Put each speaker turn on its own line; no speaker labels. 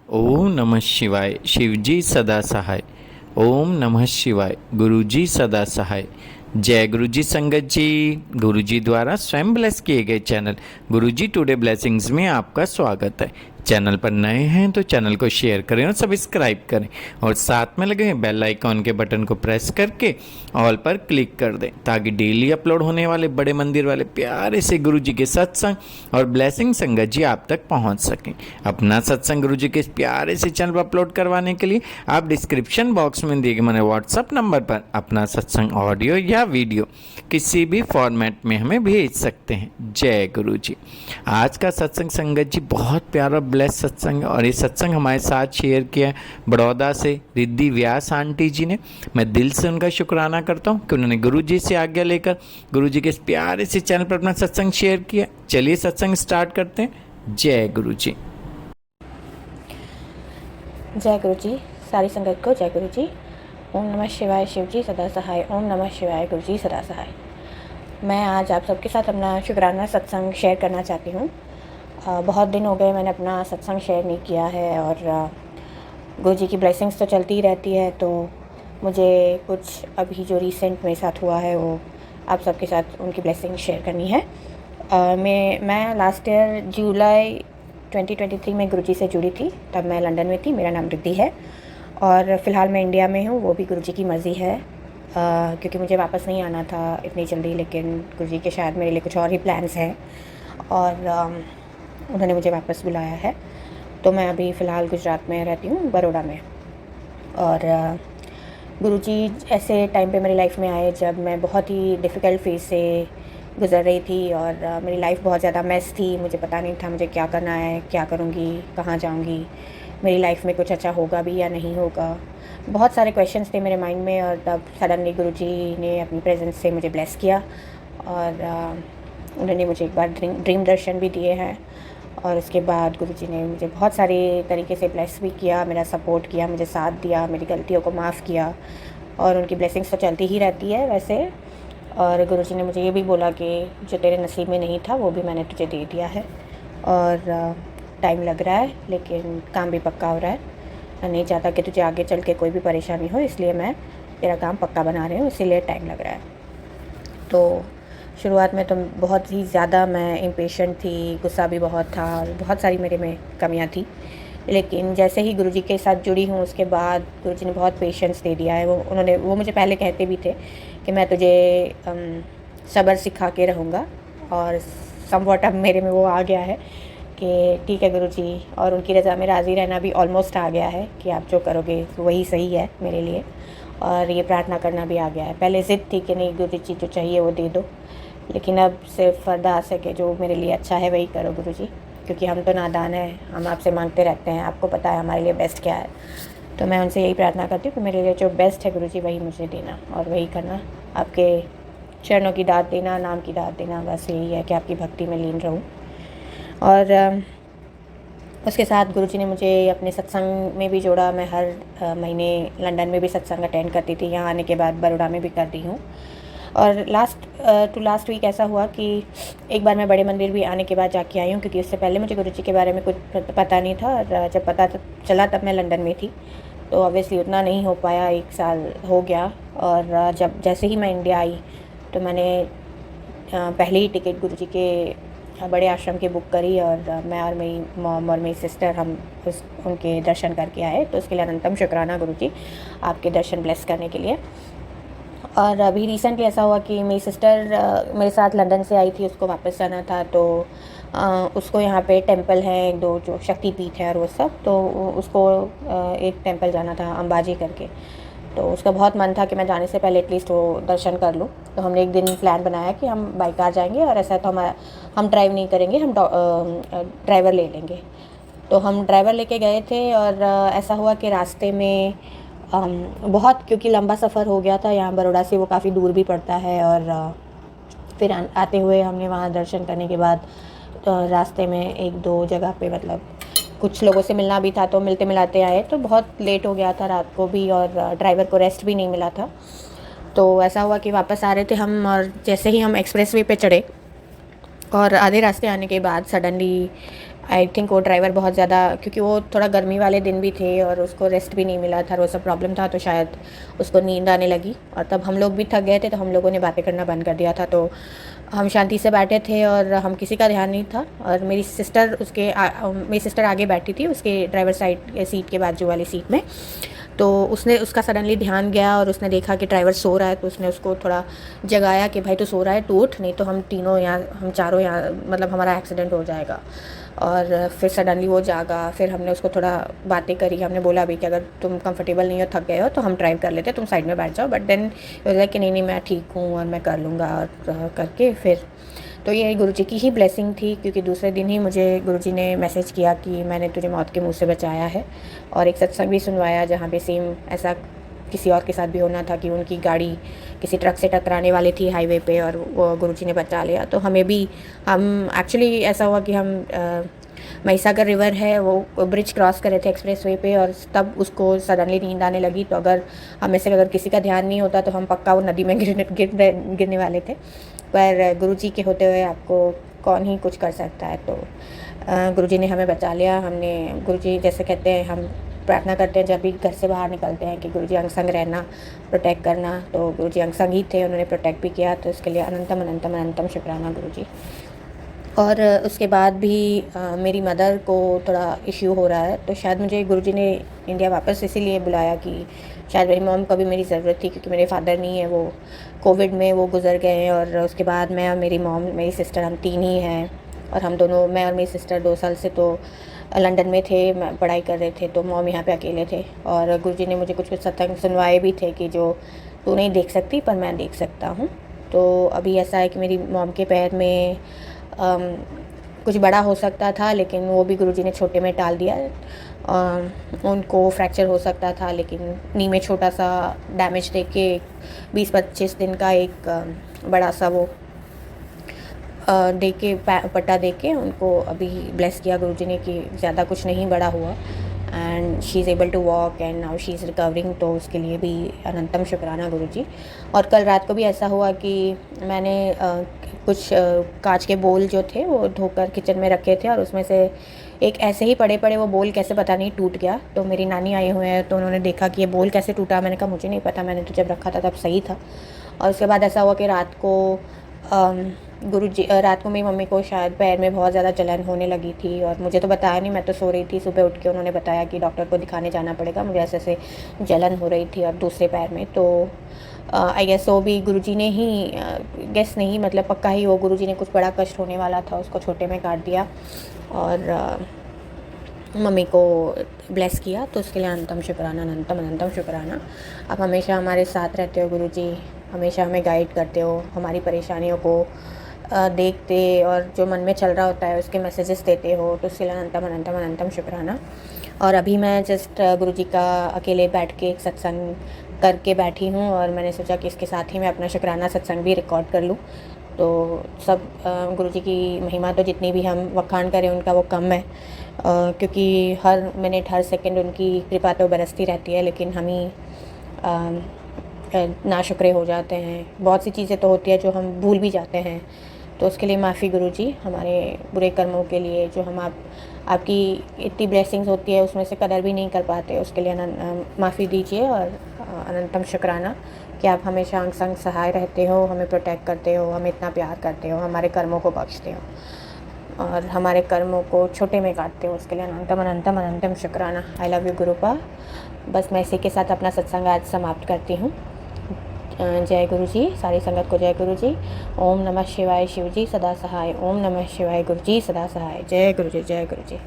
ओम नमः शिवाय। शिवजी सदा सहाय। ओम नमः शिवाय। गुरुजी सदा सहाय। जय गुरुजी संगत जी। गुरुजी द्वारा स्वयं ब्लेस किए गए चैनल गुरुजी टुडे ब्लेसिंग्स में आपका स्वागत है। चैनल पर नए हैं तो चैनल को शेयर करें और सब्सक्राइब करें और साथ में लगे बेल आइकॉन के बटन को प्रेस करके ऑल पर क्लिक कर दें ताकि डेली अपलोड होने वाले बड़े मंदिर वाले प्यारे से गुरुजी के सत्संग और ब्लेसिंग संगत जी आप तक पहुंच सकें। अपना सत्संग गुरुजी के इस प्यारे से चैनल पर अपलोड करवाने के लिए आप डिस्क्रिप्शन बॉक्स में दिए गए मेरे व्हाट्सअप नंबर पर अपना सत्संग ऑडियो या वीडियो किसी भी फॉर्मेट में हमें भेज सकते हैं। जय गुरुजी। आज का सत्संग संगत जी बहुत प्यारा ब्लेस सत्संग है और ये सत्संग हमारे साथ शेयर किया है बड़ौदा से रिद्धि व्यास आंटी जी ने। मैं दिल से उनका शुक्राना करता हूँ कि उन्होंने गुरुजी से आज्ञा लेकर गुरुजी के इस प्यारे से चैनल पर अपना सत्संग शेयर किया। चलिए सत्संग स्टार्ट करते हैं। जय गुरुजी।
जय गुरुजी। सारी संगत को जय गुरुजी। ओम नमः शिवाय। शिवजी सदा सहाय। ओम नमः शिवाय। गुरुजी सदा सहाय। मैं आज आप सबके साथ अपना शुक्राना सत्संग शेयर करना चाहती हूँ। बहुत दिन हो गए मैंने अपना सत्संग शेयर नहीं किया है और गुरुजी की ब्लेसिंग्स तो चलती ही रहती है। तो मुझे कुछ अभी जो रिसेंट मेरे साथ हुआ है वो आप सबके साथ उनकी ब्लेसिंग शेयर करनी है। मैं लास्ट ईयर जुलाई 2023 में गुरुजी से जुड़ी थी। तब मैं लंदन में थी। मेरा नाम रिद्धि है और फ़िलहाल मैं इंडिया में हूँ। वो भी गुरुजी की मर्ज़ी है क्योंकि मुझे वापस नहीं आना था इतनी जल्दी, लेकिन गुरुजी के शायद मेरे लिए कुछ और ही प्लान्स हैं और उन्होंने मुझे वापस बुलाया है। तो मैं अभी फ़िलहाल गुजरात में रहती हूँ, बड़ौदा में। और गुरुजी ऐसे टाइम पे मेरी लाइफ में आए जब मैं बहुत ही डिफ़िकल्ट फेज़ से गुज़र रही थी और मेरी लाइफ बहुत ज़्यादा मेस थी। मुझे पता नहीं था मुझे क्या करना है, क्या करूँगी, कहाँ जाऊँगी, मेरी लाइफ में कुछ अच्छा होगा भी या नहीं होगा। बहुत सारे क्वेश्चंस थे मेरे माइंड में और तब सडनली गुरुजी ने अपनी प्रेजेंस से मुझे ब्लेस किया और उन्होंने मुझे एक बार ड्रीम दर्शन भी दिए हैं। और उसके बाद गुरुजी ने मुझे बहुत सारे तरीके से ब्लेस भी किया, मेरा सपोर्ट किया, मुझे साथ दिया, मेरी गलतियों को माफ़ किया और उनकी ब्लेसिंग्स तो चलती ही रहती है वैसे। और गुरुजी ने मुझे ये भी बोला कि जो तेरे नसीब में नहीं था वो भी मैंने तुझे दे दिया है और टाइम लग रहा है लेकिन काम भी पक्का हो रहा है। मैं नहीं चाहता कि तुझे आगे चल के कोई भी परेशानी हो, इसलिए मैं तेरा काम पक्का बना रही हूँ, इसीलिए टाइम लग रहा है। तो शुरुआत में तो बहुत ही ज़्यादा मैं इम्पेशेंट थी, गुस्सा भी बहुत था और बहुत सारी मेरे में कमियाँ थी। लेकिन जैसे ही गुरुजी के साथ जुड़ी हूँ उसके बाद गुरुजी ने बहुत पेशेंस दे दिया है। वो मुझे पहले कहते भी थे कि मैं तुझे सब्र सिखा के रहूँगा और समवॉट अब मेरे में वो आ गया है कि ठीक है गुरुजी, और उनकी रज़ा में राज़ी रहना भी ऑलमोस्ट आ गया है कि आप जो करोगे वही सही है मेरे लिए। और ये प्रार्थना करना भी आ गया है। पहले ज़िद थी कि नहीं गुरुजी जो चाहिए वो दे दो, लेकिन अब सिर्फ अरदास है कि जो मेरे लिए अच्छा है वही करो गुरुजी, क्योंकि हम तो नादान हैं, हम आपसे मांगते रहते हैं, आपको पता है हमारे लिए बेस्ट क्या है। तो मैं उनसे यही प्रार्थना करती हूँ कि मेरे लिए जो बेस्ट है गुरुजी वही मुझे देना और वही करना, आपके चरणों की दाद देना, नाम की दाद देना, बस यही है कि आपकी भक्ति में लीन रहूँ। और उसके साथ गुरुजी ने मुझे अपने सत्संग में भी जोड़ा। मैं हर महीने लंदन में भी सत्संग अटेंड करती थी, यहाँ आने के बाद बड़ौदा में भी कर दी हूँ। और लास्ट वीक ऐसा हुआ कि एक बार मैं बड़े मंदिर भी आने के बाद जाके आई हूँ, क्योंकि उससे पहले मुझे गुरुजी के बारे में कुछ पता नहीं था और जब पता चला तब मैं लंदन में थी। तो ऑब्वियसली उतना नहीं हो पाया, 1 साल हो गया। और जब जैसे ही मैं इंडिया आई तो मैंने पहले ही टिकट गुरुजी के बड़े आश्रम की बुक करी और मैं और मेरी मॉम और मेरी सिस्टर हम उनके दर्शन करके आए। तो उसके लिए अनंतम शुक्राना गुरुजी, आपके दर्शन ब्लेस करने के लिए। और अभी रिसेंटली ऐसा हुआ कि मेरी सिस्टर मेरे साथ लंदन से आई थी, उसको वापस जाना था। तो उसको यहाँ पे टेंपल है 1-2 जो शक्तिपीठ है और वो सब, तो उसको एक टेंपल जाना था अंबाजी करके। तो उसका बहुत मन था कि मैं जाने से पहले एटलीस्ट वो दर्शन कर लूँ। तो हमने एक दिन प्लान बनाया कि हम बाई कार जाएंगे और ऐसा तो हम ड्राइव नहीं करेंगे, हम ड्राइवर ले लेंगे। तो हम ड्राइवर लेके गए थे और ऐसा हुआ कि रास्ते में बहुत, क्योंकि लंबा सफ़र हो गया था, यहाँ बड़ौदा से वो काफ़ी दूर भी पड़ता है। और फिर आते हुए हमने वहाँ दर्शन करने के बाद रास्ते में 1-2 जगह पे मतलब कुछ लोगों से मिलना भी था, तो मिलते मिलाते आए तो बहुत लेट हो गया था रात को भी और ड्राइवर को रेस्ट भी नहीं मिला था। तो ऐसा हुआ कि वापस आ रहे थे हम और जैसे ही हम एक्सप्रेस वे पे चढ़े और आधे रास्ते आने के बाद सडनली आई थिंक वो ड्राइवर बहुत ज़्यादा, क्योंकि वो थोड़ा गर्मी वाले दिन भी थे और उसको रेस्ट भी नहीं मिला था, वो सब प्रॉब्लम था, तो शायद उसको नींद आने लगी और तब हम लोग भी थक गए थे, तो हम लोगों ने बातें करना बंद कर दिया था। तो हम शांति से बैठे थे और हम किसी का ध्यान नहीं था। और मेरी सिस्टर आगे बैठी थी उसके ड्राइवर साइड सीट के बाजू वाली सीट में। तो उसका सडनली ध्यान गया और उसने देखा कि ड्राइवर सो रहा है, तो उसने उसको थोड़ा जगाया कि भाई तू सो रहा है, तू उठ, नहीं तो हम चारों यहाँ मतलब हमारा एक्सीडेंट हो जाएगा। और फिर सडनली वो जागा। फिर हमने उसको थोड़ा बातें करी, हमने बोला अभी कि अगर तुम कंफर्टेबल नहीं हो, थक गए हो, तो हम ड्राइव कर लेते, तुम साइड में बैठ जाओ। बट देन कि नहीं मैं ठीक हूँ और मैं कर लूँगा, और करके फिर तो ये गुरुजी की ही ब्लेसिंग थी, क्योंकि दूसरे दिन ही मुझे गुरुजी ने मैसेज किया कि मैंने तुझे मौत के मुंह से बचाया है, और एक सत्संग भी सुनवाया जहाँ पे सेम ऐसा किसी और के साथ भी होना था कि उनकी गाड़ी किसी ट्रक से टकराने वाली थी हाईवे पे, और वो गुरुजी ने बचा लिया। तो हम एक्चुअली ऐसा हुआ कि हम महिसागर रिवर है वो ब्रिज क्रॉस कर रहे थे एक्सप्रेस वे पे, और तब उसको सडनली नींद आने लगी। तो अगर किसी का ध्यान नहीं होता तो हम पक्का वो नदी में गिरने वाले थे। पर गुरुजी के होते हुए आपको कौन ही कुछ कर सकता है। तो गुरुजी ने हमें बचा लिया। गुरुजी जैसे कहते हैं, हम प्रार्थना करते हैं जब भी घर से बाहर निकलते हैं कि गुरुजी अंग संग रहना, प्रोटेक्ट करना। तो गुरुजी अंग संग ही थे, उन्होंने प्रोटेक्ट भी किया, तो इसके लिए अनंतम अनंतम अनंतम शुक्राना गुरुजी। और उसके बाद भी मेरी मदर को थोड़ा इश्यू हो रहा है, तो शायद मुझे गुरुजी ने इंडिया वापस इसीलिए बुलाया कि शायद मेरी मॉम को भी मेरी ज़रूरत थी, क्योंकि मेरे फादर नहीं है, वो कोविड में वो गुज़र गए हैं। और उसके बाद मैं और मेरी मॉम, मेरी सिस्टर, हम तीन ही हैं। और हम दोनों, मैं और मेरी सिस्टर 2 साल से तो लंदन में थे, पढ़ाई कर रहे थे, तो मॉम यहाँ पे अकेले थे। और गुरुजी ने मुझे कुछ सत्संग सुनवाए भी थे कि जो तू नहीं देख सकती पर मैं देख सकता हूँ। तो अभी ऐसा है कि मेरी मॉम के पैर में कुछ बड़ा हो सकता था, लेकिन वो भी गुरुजी ने छोटे में टाल दिया। उनको फ्रैक्चर हो सकता था, लेकिन नी में छोटा सा डैमेज दे के 20-25 दिन का एक बड़ा सा वो दे के पट्टा दे के उनको अभी ब्लेस किया गुरुजी ने कि ज़्यादा कुछ नहीं बड़ा हुआ, and she is able to walk and now she is recovering. तो उसके लिए भी अनंतम शुक्राना गुरुजी। और कल रात को भी ऐसा हुआ कि मैंने कुछ कांच के बोल जो थे वो धोकर किचन में रखे थे, और उसमें से एक ऐसे ही पड़े पड़े वो बोल कैसे पता नहीं टूट गया। तो मेरी नानी आई हुए हैं, तो उन्होंने देखा कि ये बोल कैसे टूटा। मैंने कहा मुझे नहीं पता, मैंने तो जब रखा था तब सही था। और उसके बाद ऐसा हुआ कि रात को मेरी मम्मी को शायद पैर में बहुत ज़्यादा जलन होने लगी थी, और मुझे तो बताया नहीं, मैं तो सो रही थी। सुबह उठ के उन्होंने बताया कि डॉक्टर को दिखाने जाना पड़ेगा, मुझे ऐसे जलन हो रही थी और दूसरे पैर में। तो आई गेस वो भी गुरुजी ने ही गेस नहीं मतलब पक्का ही वो गुरुजी ने कुछ बड़ा कष्ट होने वाला था, उसको छोटे में काट दिया और मम्मी को ब्लेस किया। तो उसके लिए अनंतम शुक्राना, अनंतम अनंतम शुक्राना। आप हमेशा हमारे साथ रहते हो गुरुजी, हमेशा हमें गाइड करते हो, हमारी परेशानियों को देखते और जो मन में चल रहा होता है उसके मैसेजेस देते हो। तो उसके लिए अनंतम अनंतम अनंतम शुक्राना। और अभी मैं जस्ट गुरुजी का अकेले बैठ के एक सत्संग करके बैठी हूँ, और मैंने सोचा कि इसके साथ ही मैं अपना शुक्राना सत्संग भी रिकॉर्ड कर लूँ। तो सब गुरुजी की महिमा तो जितनी भी हम वखाण करें उनका वो कम है, क्योंकि हर मिनट हर सेकंड उनकी कृपा तो बरसती रहती है, लेकिन हम ही नाशुक्रे हो जाते हैं। बहुत सी चीज़ें तो होती है जो हम भूल भी जाते हैं। तो उसके लिए माफ़ी गुरुजी, हमारे बुरे कर्मों के लिए जो हम आपकी इतनी ब्लेसिंग्स होती है उसमें से कदर भी नहीं कर पाते, उसके लिए माफ़ी दीजिए। और अनंतम शुक्राना कि आप हमेशा अंग संग सहाय रहते हो, हमें प्रोटेक्ट करते हो, हमें इतना प्यार करते हो, हमारे कर्मों को बख्शते हो और हमारे कर्मों को छोटे में काटते हो। उसके लिए अनंतम अनंतम अनंतम शुक्राना। I love you गुरुपा। बस मैं इसी के साथ अपना सत्संग आज समाप्त करती हूँ। जय गुरु जी, सारी संगत को जय गुरु जी। ओम नमः शिवाय, शिव जी सदा सहाय। ओम नमः शिवाय, गुरु जी सदा सहाय। जय गुरु जी, जय गुरु जी।